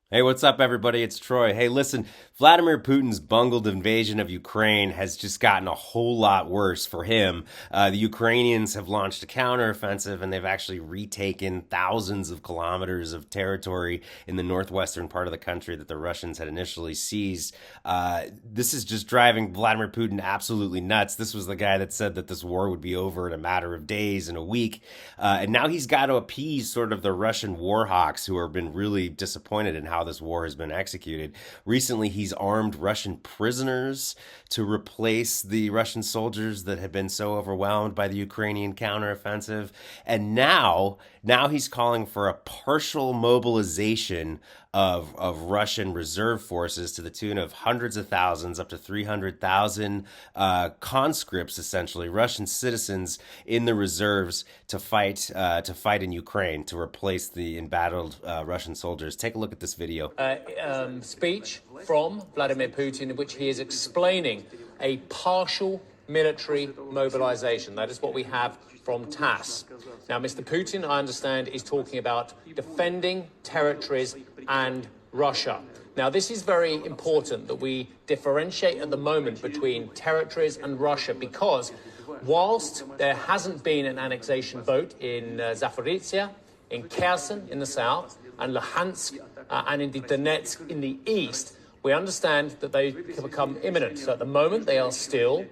Hey, what's up, everybody? It's Troy. Hey, listen, Vladimir Putin's bungled invasion of Ukraine has just gotten a whole lot worse for him. The Ukrainians have launched a counteroffensive and they've actually retaken thousands of kilometers of territory in the northwestern part of the country that the Russians had initially seized. This is just driving Vladimir Putin absolutely nuts. This was the guy that said that this war would be over in a matter of days, in a week. And now he's got to appease sort of the Russian war hawks who have been really disappointed in how this war has been executed. Recently, he's armed Russian prisoners to replace the Russian soldiers that had been so overwhelmed by the Ukrainian counteroffensive. And now he's calling for a partial mobilization of Russian reserve forces to the tune of hundreds of thousands, up to 300,000 conscripts, essentially Russian citizens in the reserves to fight in Ukraine to replace the embattled Russian soldiers. Take a look at this video. Speech from Vladimir Putin in which he is explaining a partial military mobilization. That is what we have from TASS. Now, Mr. Putin, I understand, is talking about defending territories and Russia. Now, this is very important that we differentiate at the moment between territories and Russia, because whilst there hasn't been an annexation vote in Zaporizhia, in Kherson in the south, and Luhansk and indeed Donetsk in the east, we understand that they can become imminent. So at the moment, they are still,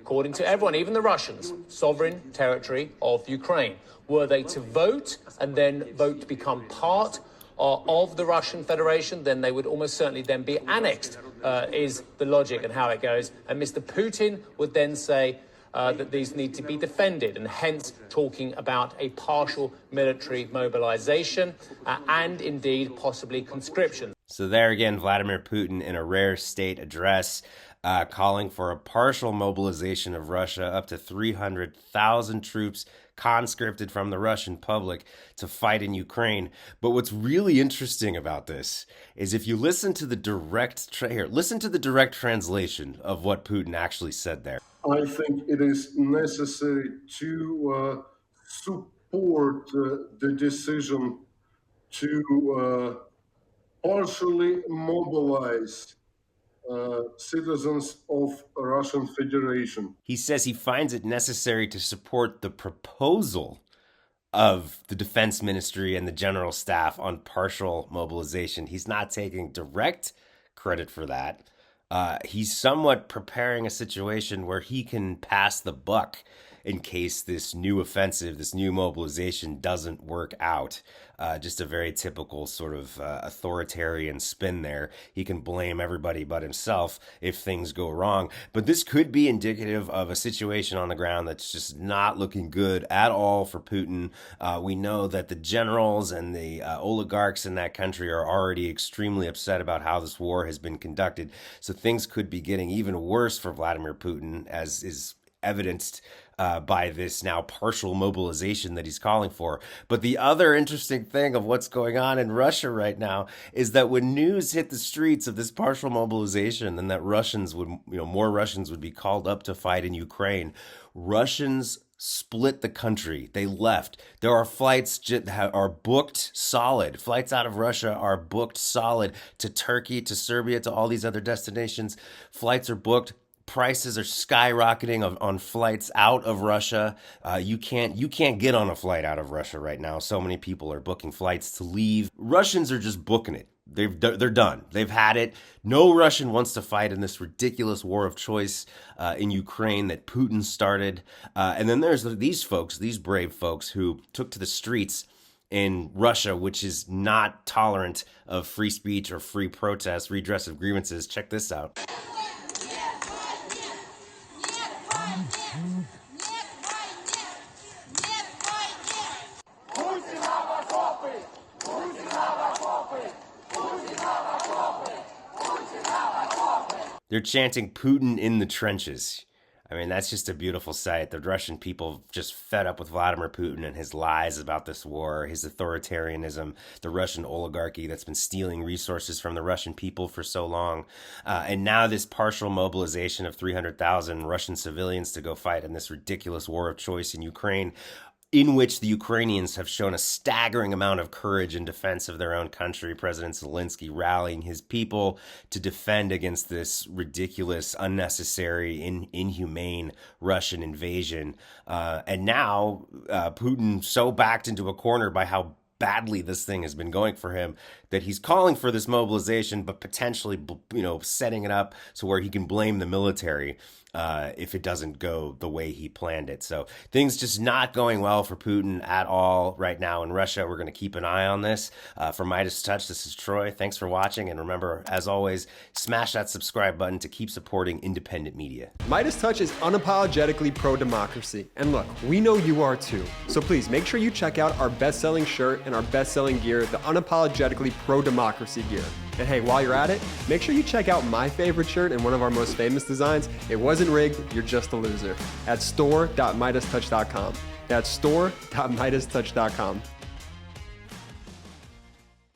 according to everyone, even the Russians, sovereign territory of Ukraine. Were they to vote and then vote to become part of the Russian Federation, then they would almost certainly then be annexed, is the logic and how it goes. And Mr. Putin would then say that these need to be defended, and hence talking about a partial military mobilization and indeed possibly conscription. So there again, Vladimir Putin in a rare state address calling for a partial mobilization of Russia, up to 300,000 troops conscripted from the Russian public to fight in Ukraine. But what's really interesting about this is if you listen to the listen to the direct translation of what Putin actually said there. I think it is necessary to support the decision to partially mobilize citizens of Russian Federation. He says he finds it necessary to support the proposal of the defense ministry and the general staff on partial mobilization. He's not taking direct credit for that. He's somewhat preparing a situation where he can pass the buck in case this new offensive, this new mobilization doesn't work out. Just a very typical sort of authoritarian spin there. He can blame everybody but himself if things go wrong. But this could be indicative of a situation on the ground that's just not looking good at all for Putin. We know that the generals and the oligarchs in that country are already extremely upset about how this war has been conducted. So things could be getting even worse for Vladimir Putin, as is evidenced by this now partial mobilization that he's calling for. But the other interesting thing of what's going on in Russia right now is that when news hit the streets of this partial mobilization and that more Russians would be called up to fight in Ukraine, Russians split the country. They left. There are flights that are booked solid. Flights out of Russia are booked solid to Turkey, to Serbia, to all these other destinations. Flights are booked. Prices are skyrocketing on flights out of Russia. You can't get on a flight out of Russia right now. So many people are booking flights to leave. Russians are just booking it. They're done. They've had it. No Russian wants to fight in this ridiculous war of choice in Ukraine that Putin started. And then there's these folks, these brave folks who took to the streets in Russia, which is not tolerant of free speech or free protest, redress of grievances. Check this out. They're chanting Putin in the trenches. I mean, that's just a beautiful sight. The Russian people just fed up with Vladimir Putin and his lies about this war, his authoritarianism, the Russian oligarchy that's been stealing resources from the Russian people for so long. And now this partial mobilization of 300,000 Russian civilians to go fight in this ridiculous war of choice in Ukraine. in which the Ukrainians have shown a staggering amount of courage in defense of their own country. President Zelensky rallying his people to defend against this ridiculous, unnecessary, inhumane Russian invasion. And now Putin so backed into a corner by how badly this thing has been going for him that he's calling for this mobilization, but potentially, setting it up so where he can blame the military if it doesn't go the way he planned it. So things just not going well for Putin at all right now in Russia. We're going to keep an eye on this. For MeidasTouch, this is Troy. Thanks for watching. And remember, as always, smash that subscribe button to keep supporting independent media. MeidasTouch is unapologetically pro-democracy. And look, we know you are too. So please make sure you check out our best-selling shirt and our best-selling gear, the unapologetically pro-democracy gear. And hey, while you're at it, make sure you check out my favorite shirt and one of our most famous designs. It wasn't rigged, you're just a loser. At store.meidastouch.com. That's store.meidastouch.com.